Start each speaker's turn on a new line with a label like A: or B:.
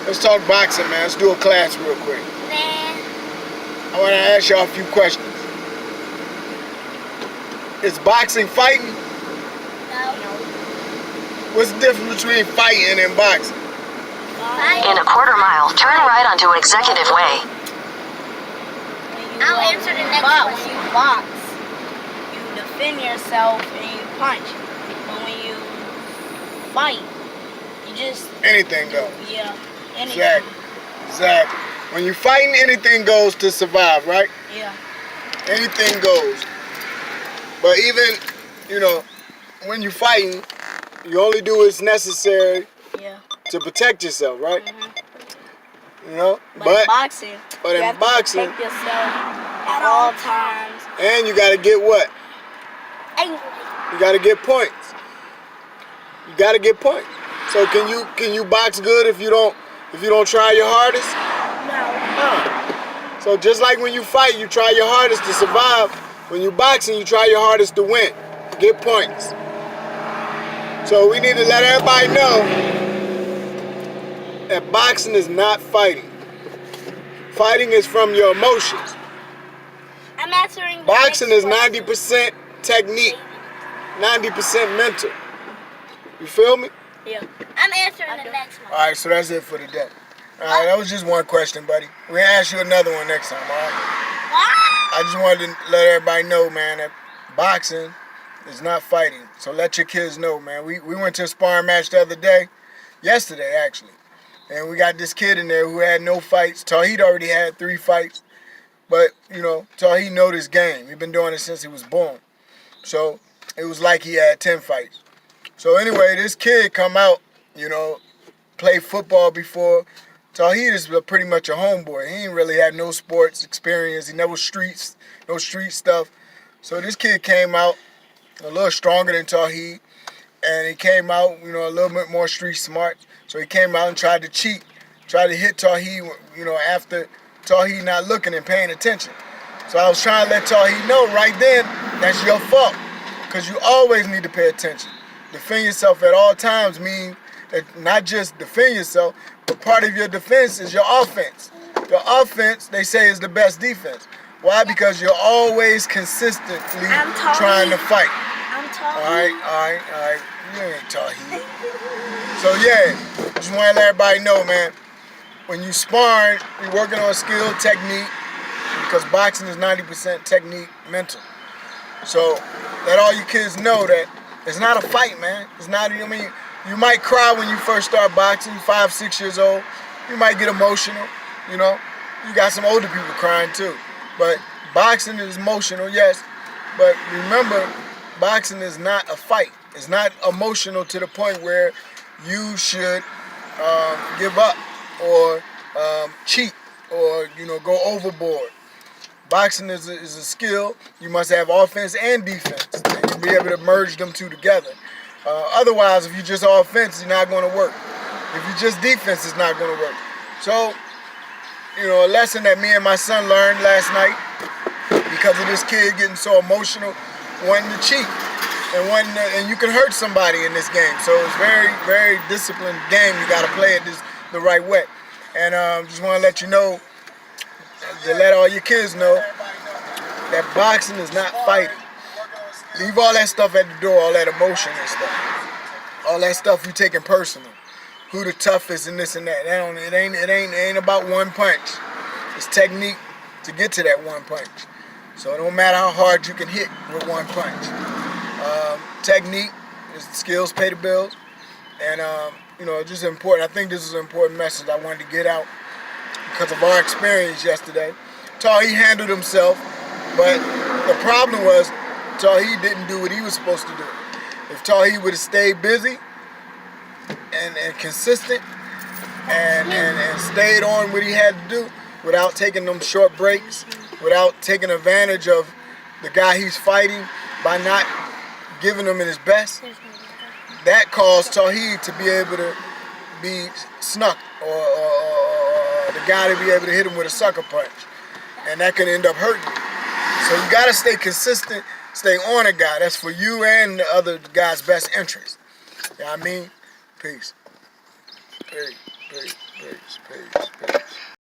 A: Let's talk boxing, man. Let's do a class real quick. I want to ask y'all a few questions. Is boxing fighting?
B: No.
A: What's the difference between fighting and boxing?
C: In a quarter mile, turn right onto Executive Way.
B: I'll answer the next
D: But
B: question.
D: when you box, you defend yourself and you punch. But when you fight, you just
A: Anything goes.
D: anything.
A: Exactly. When you're fighting, anything goes to survive, right?
D: Yeah.
A: Anything goes. But even, when you're fighting, you only do what's necessary
D: Yeah.
A: to protect yourself, right?
D: But in boxing,
A: but
D: you
A: in
D: have
A: boxing,
D: to protect yourself at all times.
A: and you gotta get what? You gotta get points. You gotta get points. So can you box good if you don't try your hardest?
B: No.
A: So just like when you fight, you try your hardest to survive. When you boxing, you try your hardest to win, get points. So we need to let everybody know that boxing is not fighting. Fighting is from your emotions.
B: I'm answering the
A: Boxing
B: next
A: is 90% technique, 90% mental. You feel me?
D: Yeah.
B: I'm answering the next one.
A: All right, so that's it for today. All right, that was just one question, buddy. We'll ask you another one next time, all right?
B: What?
A: I just wanted to let everybody know, man, that boxing is not fighting. So let your kids know, man. We went to a sparring match the other day, yesterday actually. And we got this kid in there who had no fights. Tawheed already had 3 fights. But, Tawheed know this game. He's been doing it since he was born. So it was like he had 10 fights. So anyway, this kid come out, played football before. Tawheed is pretty much a homeboy. He ain't really had no sports experience. He never no street stuff. So this kid came out a little stronger than Tawheed. And he came out, a little bit more street smart. So he came out and tried to cheat, tried to hit Tawheed, after Tawheed not looking and paying attention. So I was trying to let Tawheed know right then, that's your fault. Because you always need to pay attention. Defend yourself at all times means that not just defend yourself, but part of your defense is your offense. Your offense, they say, is the best defense. Why? Because you're always consistently trying to fight.
B: I'm talking.
A: All right. You ain't Tawheed. So yeah, just want to let everybody know, man, when you sparring, you're working on skill, technique, because boxing is 90% technique, mental. So let all you kids know that it's not a fight, man. It's not, you might cry when you first start boxing, 5, 6 years old. You might get emotional, You got some older people crying too. But boxing is emotional, yes. But remember, boxing is not a fight. It's not emotional to the point where you should give up or cheat or go overboard. Boxing is a skill. You must have offense and defense, and you'll be able to merge them two together. Otherwise, if you just offense, you're not going to work. If you just defense, it's not going to work. So, a lesson that me and my son learned last night, because of this kid getting so emotional, wanting to cheat. And you can hurt somebody in this game. So it's very, very disciplined game. You got to play it the right way. And just want to let you know, to let all your kids know, that boxing is not fighting. Leave all that stuff at the door, all that emotion and stuff. All that stuff you taking personal. Who the toughest and this and that. It ain't about one punch. It's technique to get to that one punch. So it don't matter how hard you can hit with one punch. Technique, skills pay the bills, and just important. I think this is an important message I wanted to get out because of our experience yesterday. Tawheed handled himself, but the problem was Tawheed didn't do what he was supposed to do. If Tawheed would have stayed busy and consistent and stayed on what he had to do without taking them short breaks, without taking advantage of the guy he's fighting by not giving him his best, that caused Tawheed to be able to be snuck or the guy to be able to hit him with a sucker punch. And that could end up hurting you. So you got to stay consistent, stay on a guy. That's for you and the other guy's best interest. You know what I mean? Peace. Peace. Peace.